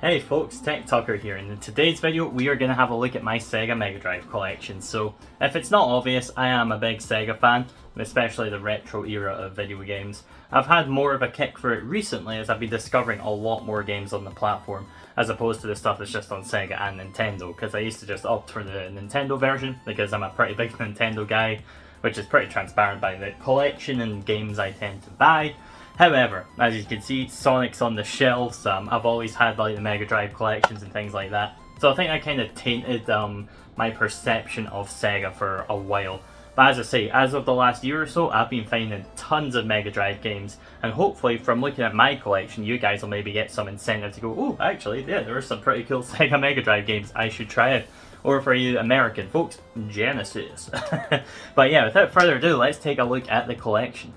Hey folks, TechTucker here, and in today's video we are going to have a look at my Sega Mega Drive collection. So, if it's not obvious, I am a big Sega fan, especially the retro era of video games. I've had more of a kick for it recently as I've been discovering a lot more games on the platform, as opposed to the stuff that's just on Sega and Nintendo, because I used to just opt for the Nintendo version, because I'm a pretty big Nintendo guy, which is pretty transparent by the collection and games I tend to buy. However, as you can see, Sonic's on the shelves. I've always had like the Mega Drive collections and things like that, so I think I kind of tainted my perception of Sega for a while. But as I say, as of the last year or so, I've been finding tons of Mega Drive games, and hopefully from looking at my collection, you guys will maybe get some incentive to go, oh, actually, yeah, there are some pretty cool Sega Mega Drive games, I should try it. Or for you American folks, Genesis. But yeah, without further ado, let's take a look at the collection.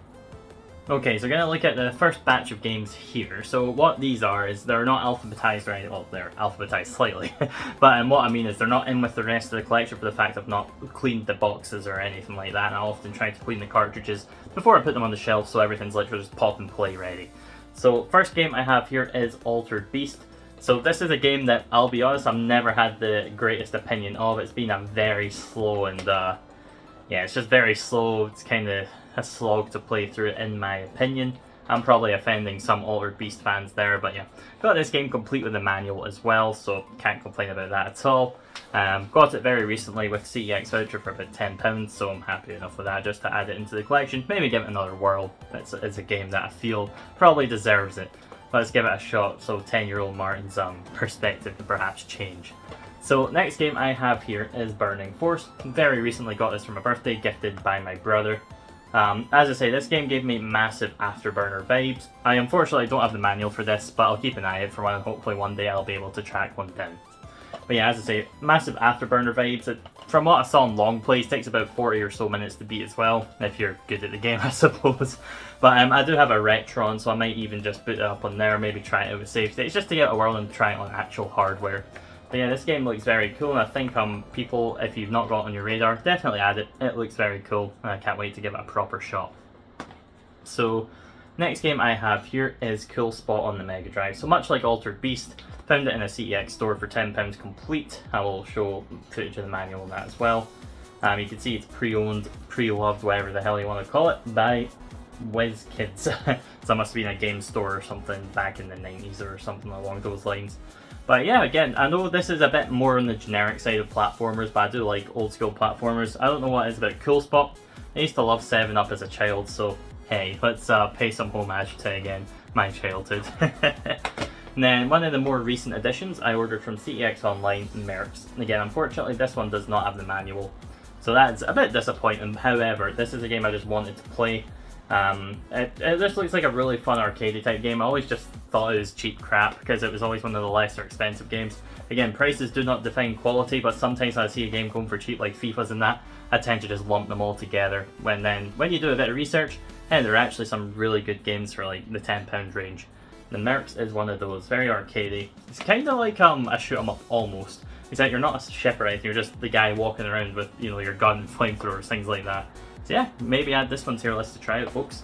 Okay, so we're going to look at the first batch of games here. So what these are is they're not alphabetized or anything. Well, they're alphabetized slightly. But what I mean is they're not in with the rest of the collection for the fact I've not cleaned the boxes or anything like that. And I often try to clean the cartridges before I put them on the shelf so everything's literally just pop and play ready. So first game I have here is Altered Beast. So this is a game that, I'll be honest, I've never had the greatest opinion of. It's been a very slow and, yeah, it's just very slow. It's kind of a slog to play through, in my opinion. I'm probably offending some Altered Beast fans there, but yeah. Got this game complete with the manual as well, so can't complain about that at all. Got it very recently with CEX voucher for about £10, so I'm happy enough with that just to add it into the collection. Maybe give it another whirl. It's a game that I feel probably deserves it. Let's give it a shot so 10-year-old Martin's perspective can perhaps change. So next game I have here is Burning Force. Very recently got this for my birthday, gifted by my brother. As I say, this game gave me massive Afterburner vibes. I unfortunately don't have the manual for this, but I'll keep an eye out for one, and hopefully one day I'll be able to track one down. But yeah, as I say, massive Afterburner vibes. From what I saw on long plays, takes about 40 or so minutes to beat as well, if you're good at the game, I suppose. But I do have a Retron, so I might even just boot it up on there, maybe try it out with save states, just to get a whirl and try it on actual hardware. But yeah, this game looks very cool, and I think people, if you've not got it on your radar, definitely add it. It looks very cool, and I can't wait to give it a proper shot. So, next game I have here is Cool Spot on the Mega Drive. So much like Altered Beast, found it in a CEX store for £10 complete. I will show footage of the manual on that as well. You can see it's pre-owned, pre-loved, whatever the hell you want to call it, by WizKids. So it must have been a game store or something back in the 90s or something along those lines. But yeah, again, I know this is a bit more on the generic side of platformers, but I do like old school platformers. I don't know what it is about Cool Spot. I used to love 7-Up as a child, so hey, let's pay some homage to, again, my childhood. And then one of the more recent additions I ordered from CEX Online, Mercs. Again, unfortunately this one does not have the manual, so that's a bit disappointing. However, this is a game I just wanted to play. It just looks like a really fun arcadey type game. I always just thought it was cheap crap because it was always one of the lesser expensive games. Again, prices do not define quality, but sometimes I see a game going for cheap like FIFA's and that, I tend to just lump them all together. When you do a bit of research, and there are actually some really good games for like the £10 range. The Mercs is one of those, very arcadey. It's kind of like a shoot 'em up almost. Except you're not a ship or anything, you're just the guy walking around with, you know, your gun and flamethrowers, things like that. So yeah, maybe add this one to your list to try it, folks.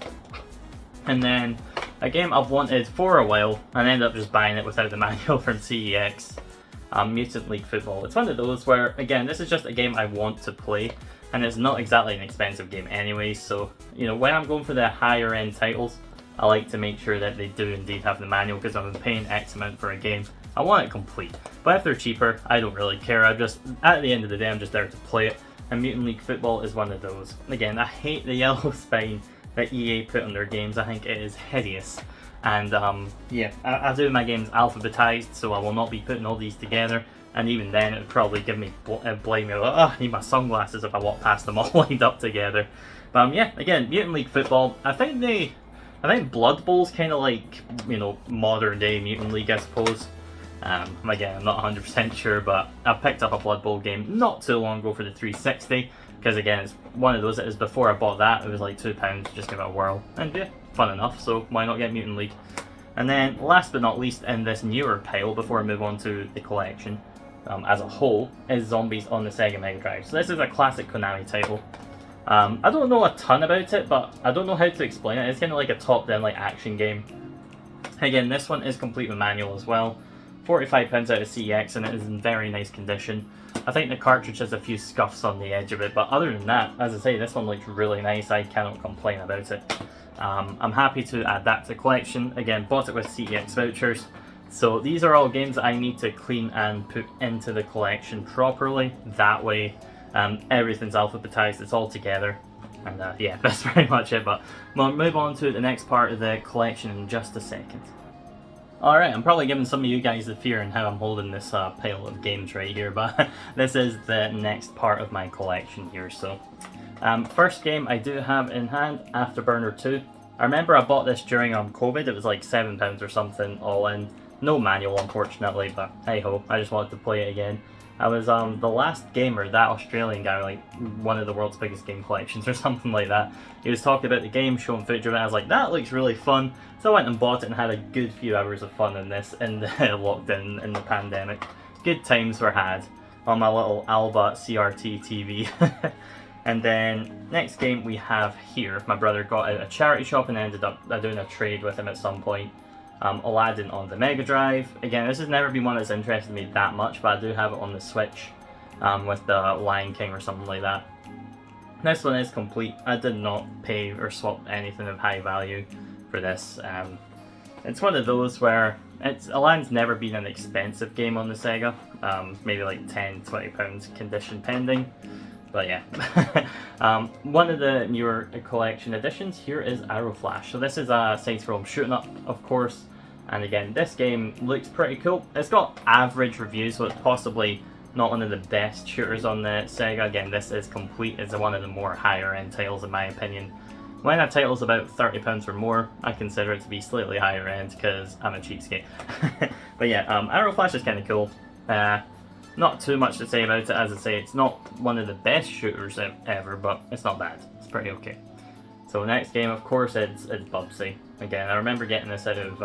And then a game I've wanted for a while, and ended up just buying it without the manual from CEX, Mutant League Football. It's one of those where, again, this is just a game I want to play, and it's not exactly an expensive game anyway, so, you know, when I'm going for the higher end titles, I like to make sure that they do indeed have the manual, because I'm paying X amount for a game, I want it complete. But if they're cheaper, I don't really care. At the end of the day, I'm just there to play it. And Mutant League Football is one of those. Again, I hate the yellow spine that EA put on their games. I think it is hideous. And yeah, I do my games alphabetized, so I will not be putting all these together. And even then, it would probably give me blame me. Like, oh, I need my sunglasses if I walk past them all lined up together. But yeah, again, Mutant League Football. I think Blood Bowl's kind of like, you know, modern day Mutant League, I suppose. Again, I'm not 100% sure, but I've picked up a Blood Bowl game not too long ago for the 360, because again, it's one of those that is before I bought that, it was like £2 to just give it a whirl, and yeah, fun enough, so why not get Mutant League? And then, last but not least in this newer pile, before I move on to the collection as a whole, is Zombies on the Sega Mega Drive. So this is a classic Konami title. I don't know a ton about it, but I don't know how to explain it. It's kind of like a top-down like action game. Again, this one is complete with manual as well. £45 out of CEX, and it is in very nice condition. I think the cartridge has a few scuffs on the edge of it, but other than that, as I say, this one looks really nice. I cannot complain about it. I'm happy to add that to the collection. Again, bought it with CEX vouchers. So these are all games that I need to clean and put into the collection properly. That way, everything's alphabetized, it's all together. And yeah, that's pretty much it, but we'll move on to the next part of the collection in just a second. Alright, I'm probably giving some of you guys the fear in how I'm holding this pile of games right here, but this is the next part of my collection here. So, first game I do have in hand, Afterburner 2. I remember I bought this during COVID, it was like £7 or something all in. No manual unfortunately, but hey ho, I just wanted to play it again. I was the last gamer, that Australian guy, like one of the world's biggest game collections or something like that. He was talking about the game, showing footage of it. I was like, that looks really fun. So I went and bought it and had a good few hours of fun in this in the lockdown in the pandemic. Good times were had on my little Alba CRT TV. And then next game we have here, my brother got at a charity shop and ended up doing a trade with him at some point. Aladdin on the Mega Drive. Again, this has never been one that's interested me that much, but I do have it on the Switch with the Lion King or something like that. This one is complete. I did not pay or swap anything of high value for this. It's one of those where Aladdin's never been an expensive game on the Sega. Maybe like £10–20 condition pending. But yeah, one of the newer collection editions here is Arrow Flash. So this is a side-scrolling shooting up, of course. And again, this game looks pretty cool. It's got average reviews, so it's possibly not one of the best shooters on the Sega. Again, this is complete. It's one of the more higher-end titles, in my opinion. When a title's about £30 or more, I consider it to be slightly higher-end because I'm a cheapskate. But yeah, Arrow Flash is kind of cool. Not too much to say about it. As I say, it's not one of the best shooters ever, but it's not bad. It's pretty okay. So next game, of course, it's Bubsy. Again, I remember getting this out of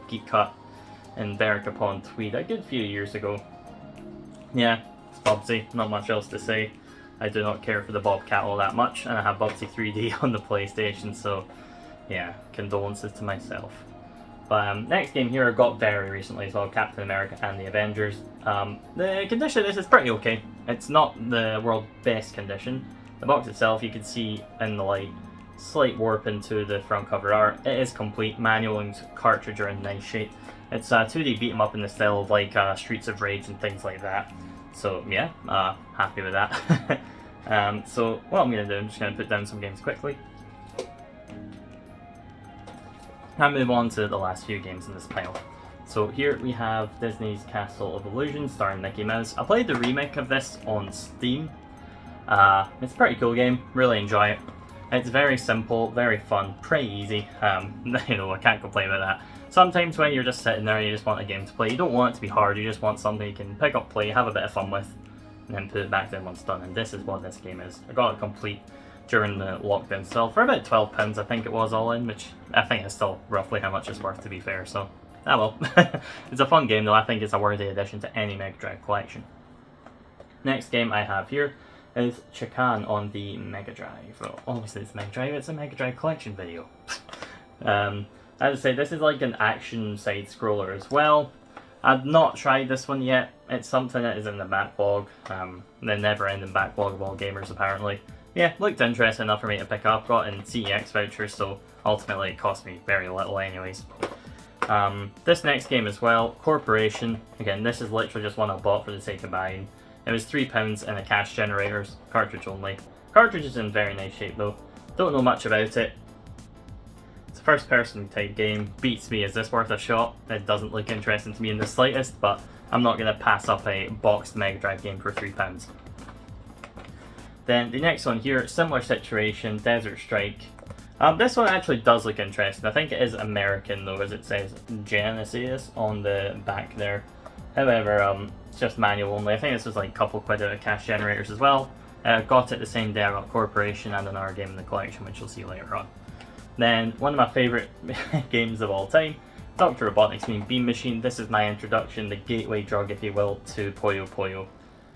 Geek Cut in Berwick upon Tweed a good few years ago. Yeah, it's Bubsy. Not much else to say. I do not care for the Bobcat all that much, and I have Bubsy 3D on the PlayStation, so yeah, condolences to myself. But next game here I got very recently as well, Captain America and the Avengers. The condition of this is pretty okay. It's not the world's best condition. The box itself, you can see in the light, slight warp into the front cover art. It is complete. Manual and cartridge are in nice shape. It's 2D beat 'em up in the style of like Streets of Rage and things like that. So yeah, happy with that. So what I'm going to do, I'm just going to put down some games quickly. Now move on to the last few games in this pile. So here we have Disney's Castle of Illusion starring Mickey Mouse. I played the remake of this on Steam. It's a pretty cool game, really enjoy it. It's very simple, very fun, pretty easy. You know, I can't complain about that. Sometimes when you're just sitting there and you just want a game to play, you don't want it to be hard, you just want something you can pick up, play, have a bit of fun with, and then put it back down once done. And this is what this game is. I got it complete during the lockdown still for about £12 I think it was all in, which I think is still roughly how much it's worth, to be fair, so well. It's a fun game though. I think it's a worthy addition to any Mega Drive collection. Next game I have here is Chao on the Mega Drive. Well, obviously it's Mega Drive, it's a Mega Drive collection video. As I say, this is like an action side scroller as well. I've not tried this one yet. It's something that is in the backlog, the never ending backlog of all gamers apparently. Yeah, looked interesting enough for me to pick up. Got in CEX vouchers, so ultimately it cost me very little anyways. This next game as well, Corporation. Again, this is literally just one I bought for the sake of buying. It was £3 in a cash generators, cartridge only. Cartridge is in very nice shape though. Don't know much about it. It's a first person type game. Beats me, is this worth a shot? It doesn't look interesting to me in the slightest, but I'm not going to pass up a boxed Mega Drive game for £3. Then the next one here, similar situation, Desert Strike. This one actually does look interesting. I think it is American though, as it says Genesis on the back there. However, it's just manual only. I think this was like a couple quid out of cash generators as well. Got it the same day I got Corporation and another game in the collection, which you'll see later on. Then one of my favourite games of all time, Dr. Robotnik's Mean Bean Machine. This is my introduction, the gateway drug, if you will, to Puyo Puyo.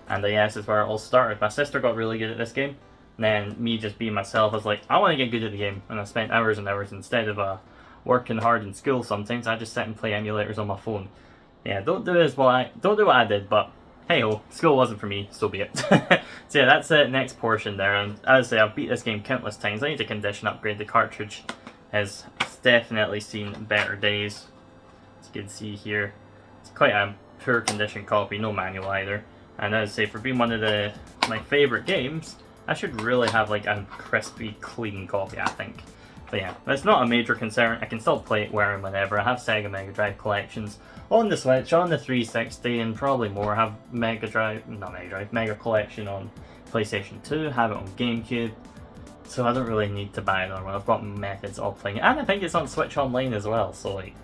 And yeah, this is where it all started. My sister got really good at this game, and then me just being myself, I was like, I want to get good at the game, and I spent hours and hours instead of working hard in school sometimes. I just sit and play emulators on my phone. Yeah, don't do what I did, but hey ho, school wasn't for me, so be it. So yeah, that's the next portion there, and as I say, I've beat this game countless times. I need to condition upgrade. The cartridge has definitely seen better days. As you can see here, it's quite a poor condition copy, no manual either. And as I say, for being one of my favourite games, I should really have like a crispy, clean copy, I think. But yeah, it's not a major concern. I can still play it where and whenever. I have Sega Mega Drive collections on the Switch, on the 360, and probably more. I have Mega Collection on PlayStation 2, have it on GameCube. So I don't really need to buy another one. I've got methods of playing it. And I think it's on Switch Online as well, so like...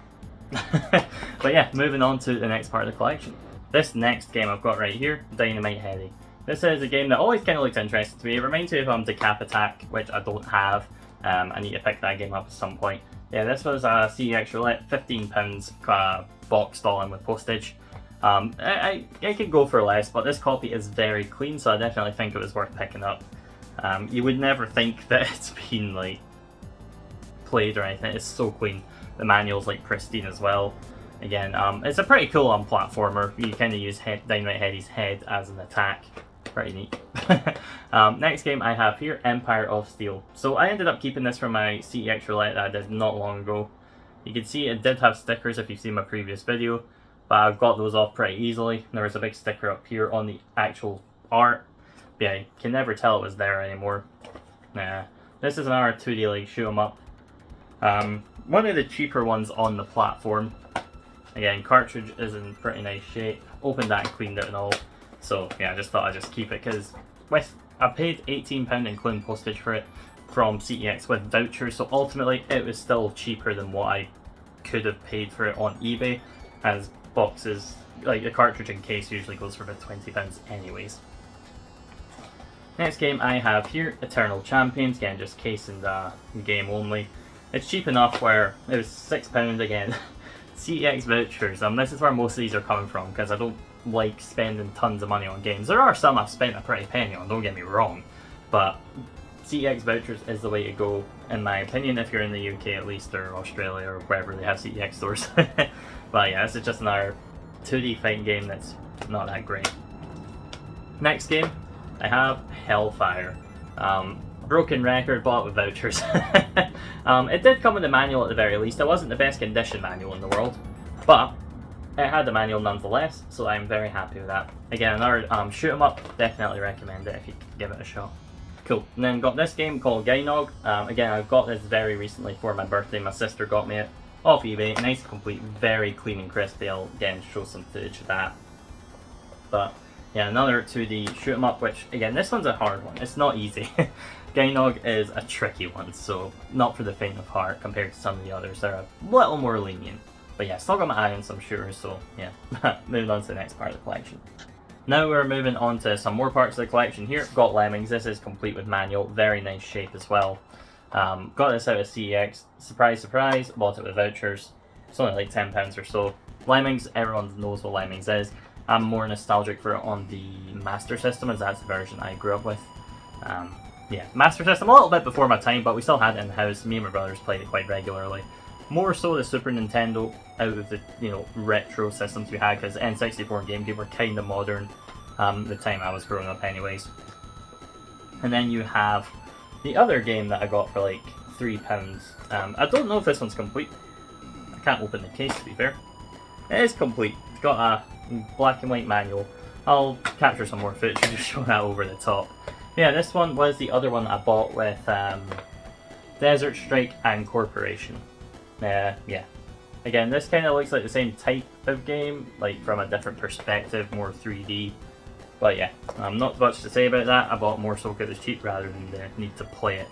But yeah, moving on to the next part of the collection. This next game I've got right here, Dynamite Headdy. This is a game that always kind of looks interesting to me. It reminds me of Decap Attack, which I don't have. I need to pick that game up at some point. Yeah, this was a CEX roulette, £15 boxed all in with postage. I could go for less, but this copy is very clean, so I definitely think it was worth picking up. You would never think that it's been like played or anything. It's so clean. The manual's like pristine as well. Again, it's a pretty cool platformer. You kind of use Dynamite Headdy's head as an attack. Pretty neat. Next game I have here, Empire of Steel. So I ended up keeping this from my CEX roulette that I did not long ago. You can see it did have stickers if you've seen my previous video, but I've got those off pretty easily. There was a big sticker up here on the actual art. But yeah, you can never tell it was there anymore. Nah. This is another 2D like shoot 'em up. One of the cheaper ones on the platform. Again, cartridge is in pretty nice shape. Opened that and cleaned it and all. So yeah, I just thought I'd just keep it because I paid £18 including postage for it from CEX with vouchers. So ultimately, it was still cheaper than what I could have paid for it on eBay, as boxes like the cartridge and case usually goes for about £20 anyways. Next game I have here, Eternal Champions. Again, just case and game only. It's cheap enough where it was £6 again. CEX vouchers. This is where most of these are coming from because I don't like spending tons of money on games. There are some I've spent a pretty penny on, don't get me wrong, but CEX vouchers is the way to go in my opinion if you're in the UK at least, or Australia or wherever they have CEX stores. But yeah, this is just another 2D fighting game that's not that great. Next game I have Hellfire. Broken record, bought with vouchers. It did come with a manual at the very least. It wasn't the best condition manual in the world, but it had the manual nonetheless, so I'm very happy with that. Again, another shoot 'em up, definitely recommend it if you give it a shot. Cool. And then got this game called Gynog. Again, I got this very recently for my birthday. My sister got me it off eBay. Nice and complete, very clean and crispy. I'll again show some footage of that. But yeah, another 2D shoot 'em up, which again, this one's a hard one. It's not easy. Gynog is a tricky one, so not for the faint of heart compared to some of the others. They're a little more lenient. But yeah, still got my eye on some shooters, so yeah. Moving on to the next part of the collection. Now we're moving on to some more parts of the collection here. Got Lemmings. This is complete with manual. Very nice shape as well. Got this out of CEX. Surprise, surprise. Bought it with vouchers. It's only like £10 or so. Lemmings, everyone knows what Lemmings is. I'm more nostalgic for it on the Master System, as that's the version I grew up with. Yeah, Master System a little bit before my time, but we still had it in the house. Me and my brothers played it quite regularly. More so the Super Nintendo out of the retro systems we had, because N64 and GameCube were kind of modern the time I was growing up anyways. And then you have the other game that I got for like £3. I don't know if this one's complete. I can't open the case to be fair. It is complete. It's got a black and white manual. I'll capture some more footage and just show that over the top. Yeah, this one was the other one I bought with Desert Strike and Corporation. Yeah. Again, this kind of looks like the same type of game, like from a different perspective, more 3D. But yeah, not much to say about that. I bought more so because it's cheap rather than the need to play it.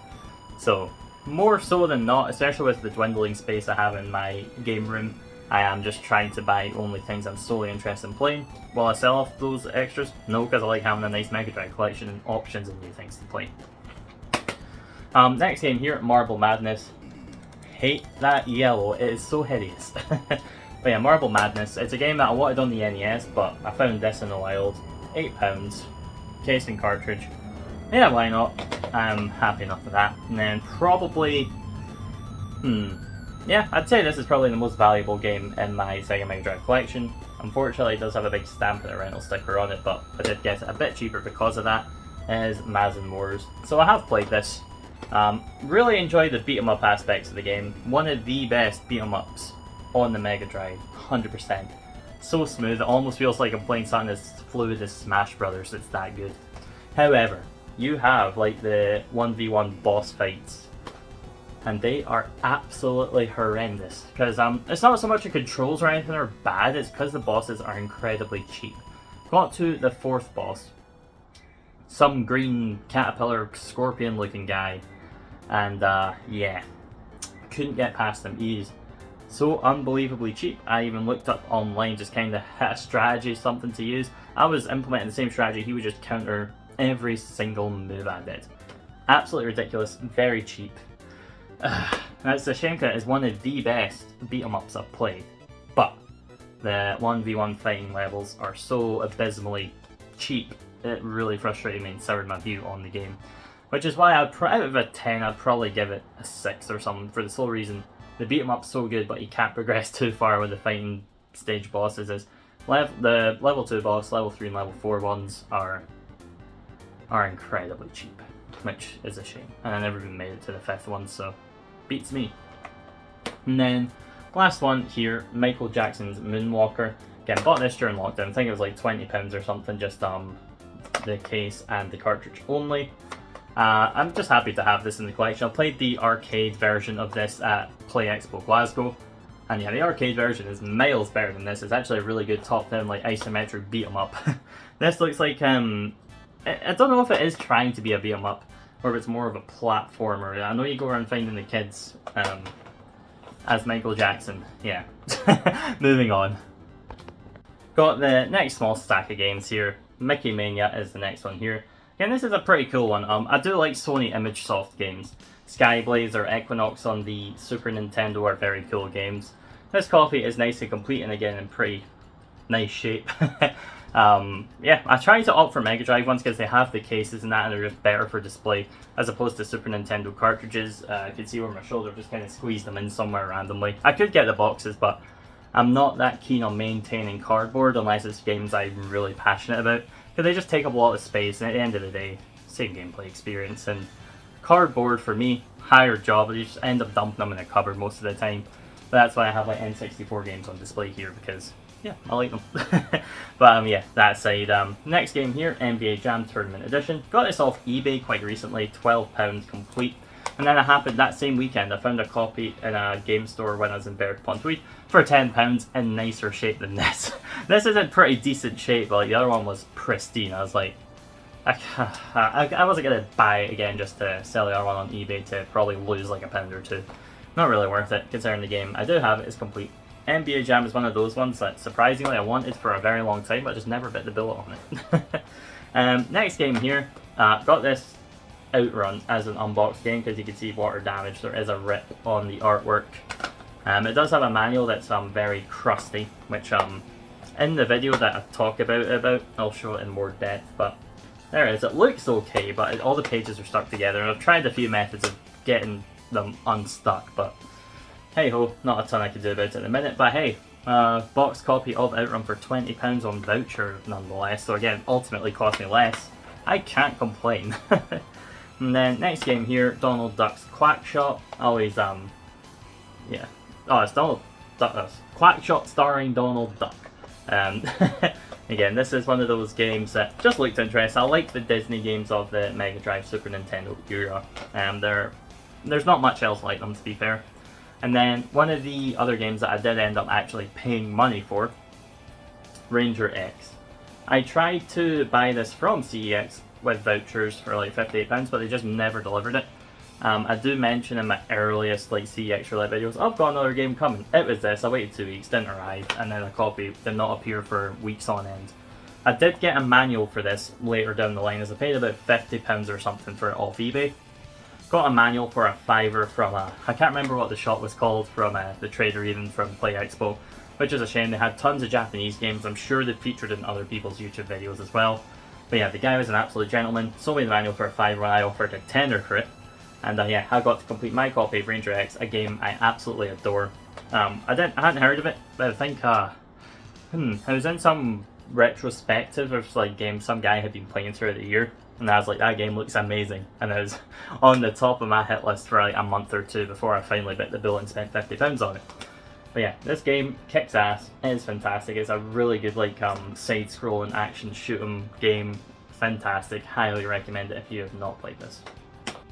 So, more so than not, especially with the dwindling space I have in my game room, I am just trying to buy only things I'm solely interested in playing. Will I sell off those extras? No, because I like having a nice Mega Drive collection and options and new things to play. Next game here, Marble Madness. Hate that yellow, it is so hideous. But yeah, Marble Madness. It's a game that I wanted on the NES, but I found this in the wild. £8, case and cartridge. Yeah, why not? I'm happy enough with that. And then probably... yeah, I'd say this is probably the most valuable game in my Sega Mega Drive collection. Unfortunately, it does have a big stamp and a rental sticker on it, but I did get it a bit cheaper because of that, is Mazin Wars. So I have played this. Really enjoyed the beat 'em up aspects of the game. One of the best beat 'em ups on the Mega Drive, 100%. So smooth, it almost feels like I'm playing something as fluid as Smash Brothers, it's that good. However, you have like the 1v1 boss fights, and they are absolutely horrendous. Because it's not so much the controls or anything are bad, it's because the bosses are incredibly cheap. Got to the 4th boss, some green caterpillar scorpion looking guy, and yeah, couldn't get past him. He's so unbelievably cheap. I even looked up online, just kind of had a strategy, something to use. I was implementing the same strategy, he would just counter every single move I did. Absolutely ridiculous, very cheap. That's a shame because it's one of the best beat 'em ups I've played. But the 1v1 fighting levels are so abysmally cheap, it really frustrated me and soured my view on the game. Which is why out of a 10, I'd probably give it a 6 or something, for the sole reason the beat 'em up's so good, but you can't progress too far with the fighting stage bosses. The level 2 boss, level 3 and level 4 ones are incredibly cheap, which is a shame. And I never even made it to the 5th one, so beats me. And then last one here, Michael Jackson's Moonwalker. Again, bought this during lockdown. I think it was like £20 or something, just the case and the cartridge only. I'm just happy to have this in the collection. I played the arcade version of this at Play Expo Glasgow, and yeah, the arcade version is miles better than this. It's actually a really good top-down, like isometric beat 'em up. This looks like I don't know if it is trying to be a beat 'em up or if it's more of a platformer. I know you go around finding the kids as Michael Jackson. Yeah. Moving on. Got the next small stack of games here. Mickey Mania is the next one here. Again, this is a pretty cool one. I do like Sony ImageSoft games. Skyblaze or Equinox on the Super Nintendo are very cool games. This copy is nice and complete, and again in pretty nice shape. Yeah, I try to opt for Mega Drive ones because they have the cases and that, and they're just better for display as opposed to Super Nintendo cartridges. You can see where my shoulder just kind of squeezed them in somewhere randomly. I could get the boxes, but I'm not that keen on maintaining cardboard unless it's games I'm really passionate about, because they just take up a lot of space, and at the end of the day, same gameplay experience. And cardboard for me, higher job, you just end up dumping them in a cupboard most of the time. But that's why I have like N64 games on display here, because yeah, I like them. But yeah, that aside, next game here, NBA Jam Tournament Edition. Got this off eBay quite recently, £12 complete. And then it happened that same weekend, I found a copy in a game store when I was in Berwick-upon-Tweed for £10 in nicer shape than this. This is in pretty decent shape, but like, the other one was pristine. I was like, I wasn't going to buy it again just to sell the other one on eBay to probably lose like £1 or £2. Not really worth it, considering the game I do have it is complete. NBA Jam is one of those ones that surprisingly I wanted for a very long time, but I just never bit the bullet on it. Next game here, got this Outrun as an unboxed game because you can see water damage. There is a rip on the artwork. It does have a manual that's very crusty, which in the video that I talk about I'll show it in more depth, but there it is. It looks okay, but all the pages are stuck together, and I've tried a few methods of getting them unstuck, but hey ho, not a ton I can do about it at the minute. But hey, box copy of Outrun for £20 on voucher nonetheless, so again, ultimately cost me less. I can't complain. And then next game here, Donald Duck's Quack Shot. Always, yeah. Oh, it's Donald Duck. Quack Shot starring Donald Duck. Again, this is one of those games that just looked interesting. I like the Disney games of the Mega Drive, Super Nintendo era. There's not much else like them, to be fair. And then one of the other games that I did end up actually paying money for, Ranger X. I tried to buy this from CEX with vouchers for like £58, but they just never delivered it. I do mention in my earliest like CEX related videos, I've got another game coming. It was this. I waited 2 weeks, didn't arrive, and then a copy did not appear for weeks on end. I did get a manual for this later down the line, as I paid about £50 or something for it off eBay. Got a manual for a £5 from I can't remember what the shop was called, from the Trader, even from Play Expo, which is a shame. They had tons of Japanese games. I'm sure they've featured in other people's YouTube videos as well. But yeah, the guy was an absolute gentleman. Sold me the manual for a £5 when I offered a tenner for it. And yeah, I got to complete my copy of Ranger X, a game I absolutely adore. I hadn't heard of it, but I think I was in some retrospective of like games some guy had been playing throughout the year, and I was like, that game looks amazing, and it was on the top of my hit list for like a month or two before I finally bit the bullet and spent £50 on it. But yeah, this game kicks ass. It is fantastic. It's a really good like side-scrolling action shoot 'em game. Fantastic. Highly recommend it if you have not played this.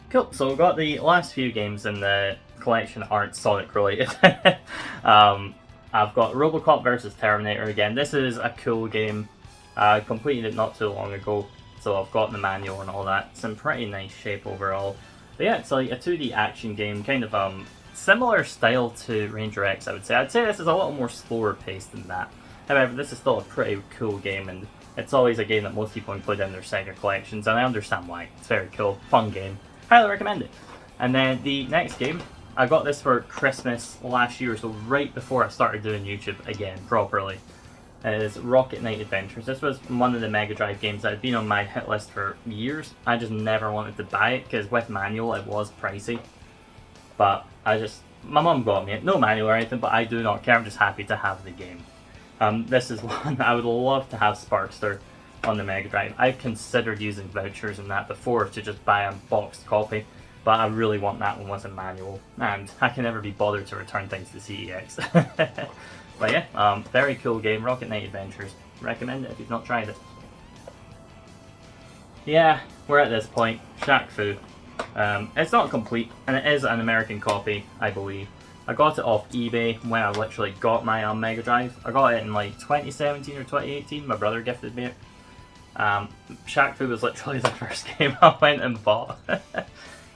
Cool. So we've got the last few games in the collection that aren't Sonic related. I've got Robocop vs Terminator again. This is a cool game. I completed it not too long ago, so I've got the manual and all that. It's in pretty nice shape overall. But yeah, it's like a 2D action game, kind of similar style to Ranger X, I would say. I'd say this is a little more slower paced than that. However, this is still a pretty cool game, and it's always a game that most people include in their Sega collections, and I understand why. It's very cool, fun game. Highly recommend it. And then the next game, I got this for Christmas last year, so right before I started doing YouTube again properly, is Rocket Knight Adventures. This was one of the Mega Drive games that had been on my hit list for years. I just never wanted to buy it because with manual it was pricey. But my mum got me it, no manual or anything, but I do not care. I'm just happy to have the game. This is one I would love to have Sparkster on the Mega Drive. I've considered using vouchers and that before to just buy a boxed copy, but I really want that one with a manual, and I can never be bothered to return things to CEX. But yeah, very cool game, Rocket Knight Adventures. Recommend it if you've not tried it. Yeah, we're at this point. Shaq Fu. It's not complete, and it is an American copy, I believe. I got it off eBay when I literally got my Mega Drive. I got it in like 2017 or 2018. My brother gifted me it. Shaq Fu was literally the first game I went and bought.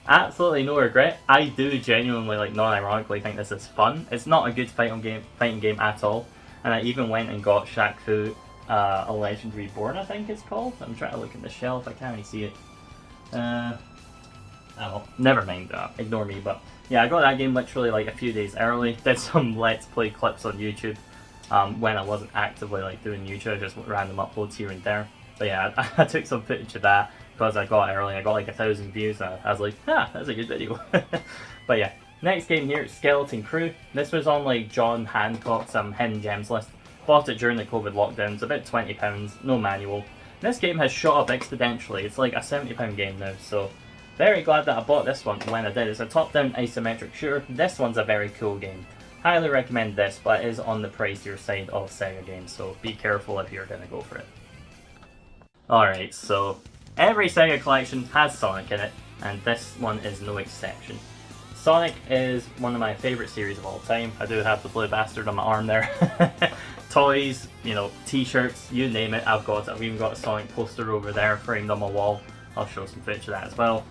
Absolutely no regret. I do genuinely, like, non-ironically think this is fun. It's not a good fighting game at all. And I even went and got Shaq Fu, A Legend Reborn, I think it's called. I'm trying to look at the shelf. I can't really see it. Oh, never mind. Ignore me. But yeah, I got that game literally like a few days early. Did some Let's Play clips on YouTube when I wasn't actively like doing YouTube, just random uploads here and there. But yeah, I took some footage of that because I got it early. I got like 1,000 views. And I was like, that's a good video. But yeah, next game here, Skeleton Crew. This was on like John Hancock's Hidden Gems list. Bought it during the COVID lockdown. It's about £20, no manual. This game has shot up exponentially. It's like a £70 game now, so very glad that I bought this one when I did. It's a top-down isometric shooter. This one's a very cool game. Highly recommend this, but it is on the pricier side of Sega games, so be careful if you're going to go for it. Alright, so every Sega collection has Sonic in it, and this one is no exception. Sonic is one of my favourite series of all time. I do have the blue bastard on my arm there. Toys, you know, t-shirts, you name it, I've got it. I've even got a Sonic poster over there framed on my wall. I'll show some footage of that as well.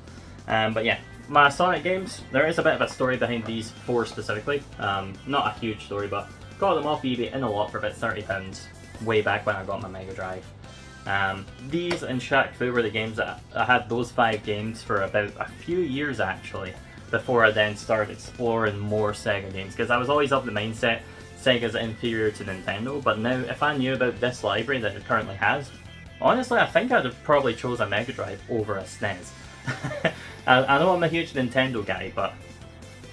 But yeah, my Sonic games, there is a bit of a story behind these four specifically. Not a huge story, but got them off eBay in a lot for about £30 way back when I got my Mega Drive. These and Shaq Fu were the games that I had those 5 games for about a few years actually, before I then started exploring more Sega games, because I was always of the mindset Sega's inferior to Nintendo, but now if I knew about this library that it currently has, honestly I think I'd have probably chose a Mega Drive over a SNES. I know I'm a huge Nintendo guy, but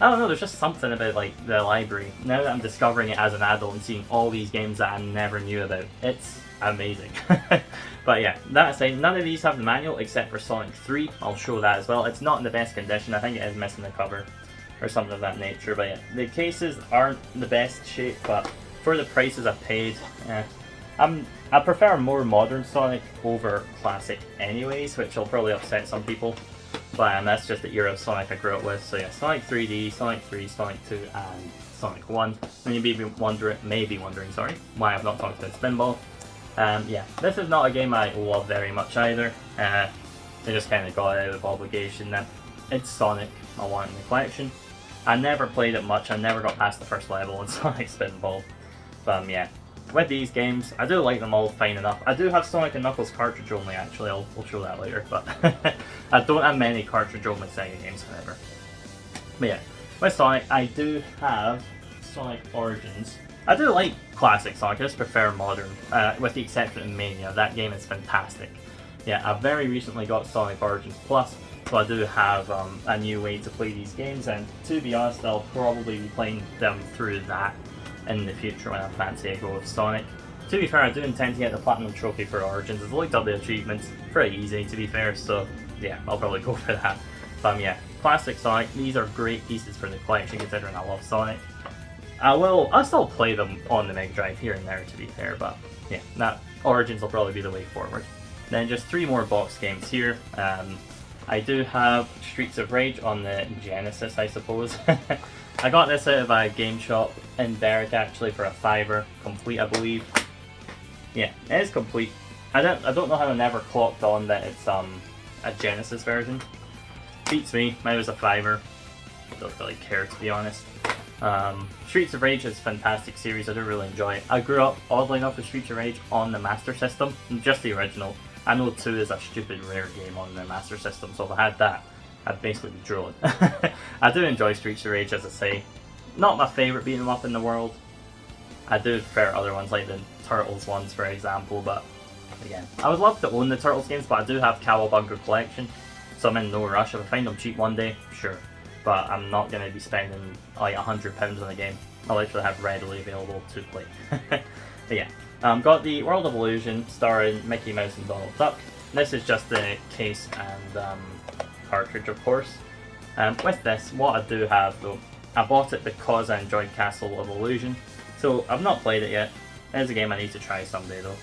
I don't know, there's just something about like the library. Now that I'm discovering it as an adult and seeing all these games that I never knew about, it's amazing. But yeah, that aside, none of these have the manual except for Sonic 3. I'll show that as well. It's not in the best condition. I think it is missing the cover or something of that nature. But yeah, the cases aren't the best shape, but for the prices I paid, I prefer more modern Sonic over classic anyways, which will probably upset some people. But that's just the era of Sonic I grew up with. So yeah, Sonic 3D, Sonic 3, Sonic 2, and Sonic 1. And you may be wondering, why I've not talked about Spinball. Yeah, this is not a game I love very much either. I just kind of got out of obligation that it's Sonic I want in the collection. I never played it much, I never got past the first level in Sonic Spinball. But yeah, with these games, I do like them all fine enough. I do have Sonic and Knuckles cartridge only actually, I'll show that later, but I don't have many cartridge only Sega games however. But yeah, with Sonic, I do have Sonic Origins. I do like classic Sonic, I just prefer modern, with the exception of Mania. That game is fantastic. Yeah, I very recently got Sonic Origins Plus, so I do have a new way to play these games, and to be honest, I'll probably be playing them through that in the future when I fancy a go of Sonic. To be fair, I do intend to get the Platinum Trophy for Origins. I've looked up the achievements, pretty easy to be fair, so yeah, I'll probably go for that. But yeah, Classic Sonic, these are great pieces for the collection considering I love Sonic. I'll still play them on the Mega Drive here and there to be fair, but yeah, that Origins will probably be the way forward. Then just 3 more box games here. I do have Streets of Rage on the Genesis, I suppose. I got this out of a game shop in Berwick actually for a $5, complete I believe. Yeah, it is complete. I don't know how I never clocked on that it's a Genesis version. Beats me, mine was a $5. Don't really care to be honest. Streets of Rage is a fantastic series, I do really enjoy it. I grew up, oddly enough, with Streets of Rage on the Master System, just the original. I know 2 is a stupid rare game on the Master System, so if I had that, I'd basically be drooling. I do enjoy Streets of Rage, as I say. Not my favourite beat 'em up in the world. I do prefer other ones, like the Turtles ones, for example, but again, I would love to own the Turtles games, but I do have Cowabunga Collection, so I'm in no rush. If I find them cheap one day, sure. But I'm not going to be spending like £100 on a game. I literally have readily available to play. But yeah, got the World of Illusion starring Mickey Mouse and Donald Duck. This is just the case and cartridge, of course. With this, what I do have though, I bought it because I enjoyed Castle of Illusion. So I've not played it yet. It's a game I need to try someday though.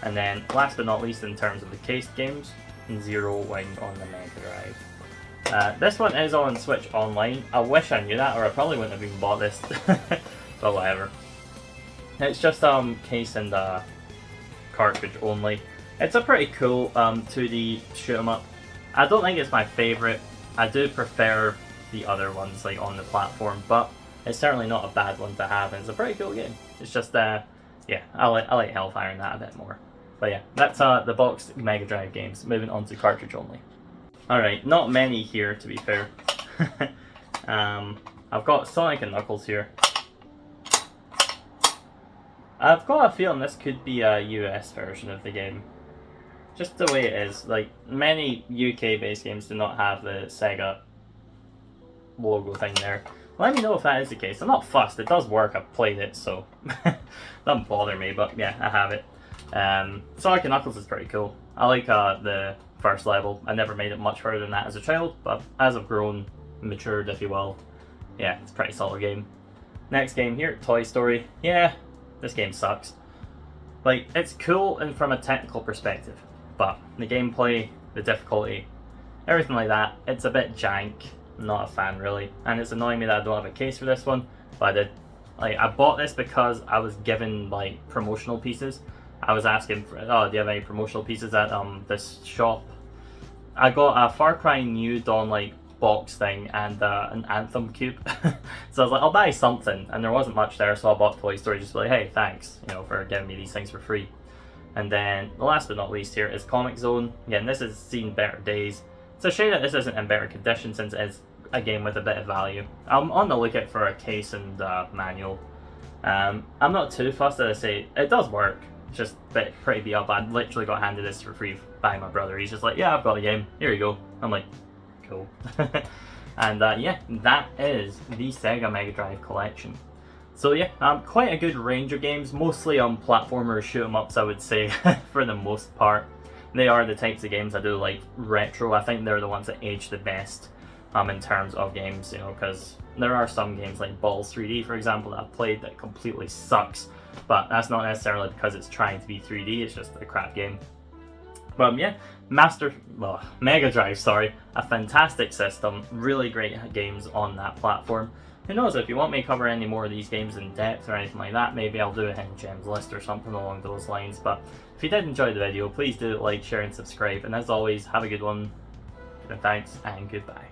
And then last but not least in terms of the cased games, Zero Wing on the Mega Drive. This one is on Switch Online. I wish I knew that, or I probably wouldn't have even bought this. But whatever. It's just case and cartridge only. It's a pretty cool 2D shoot 'em up. I don't think it's my favourite. I do prefer the other ones like on the platform, but it's certainly not a bad one to have, and it's a pretty cool game. It's just yeah, I like Hellfire and that a bit more. But yeah, that's the boxed Mega Drive games. Moving on to cartridge only. Alright, not many here to be fair. I've got Sonic and Knuckles here. I've got a feeling this could be a US version of the game. Just the way it is. Like, many UK based games do not have the Sega logo thing there. Let me know if that is the case. I'm not fussed, it does work, I've played it, so doesn't bother me, but yeah, I have it. Sonic and Knuckles is pretty cool. I like the first level. I never made it much further than that as a child, but as I've grown, matured if you will, yeah, it's a pretty solid game. Next game here, Toy Story. Yeah, this game sucks. Like, it's cool and from a technical perspective, but the gameplay, the difficulty, everything like that, it's a bit jank. I'm not a fan really, and it's annoying me that I don't have a case for this one, but I bought this because I was given like promotional pieces. I was asking for, oh, do you have any promotional pieces at this shop? I got a Far Cry New Dawn like box thing and an Anthem cube. So I was like, I'll buy something, and there wasn't much there, so I bought Toy Story just to be like, hey, thanks, you know, for giving me these things for free. And then the last but not least here is Comic Zone. Again, this has seen better days. It's a shame that this isn't in better condition since it is a game with a bit of value. I'm on the lookout for a case and manual. I'm not too fussed, as I say, it does work. It's just pretty beat up. I literally got handed this for free by my brother. He's just like, yeah, I've got the game, here you go. I'm like, cool. And yeah, that is the Sega Mega Drive collection. So yeah, quite a good range of games, mostly platformers, shoot 'em ups I would say, for the most part. They are the types of games I do like retro. I think they're the ones that age the best in terms of games, you know, because there are some games like Balls 3D, for example, that I've played that completely sucks, but that's not necessarily because it's trying to be 3D, it's just a crap game. But yeah, Mega Drive, sorry, a fantastic system, really great games on that platform. Who knows, if you want me to cover any more of these games in depth or anything like that, maybe I'll do a Hidden Gems list or something along those lines. But if you did enjoy the video, please do like, share and subscribe, and as always, have a good one, and thanks and goodbye.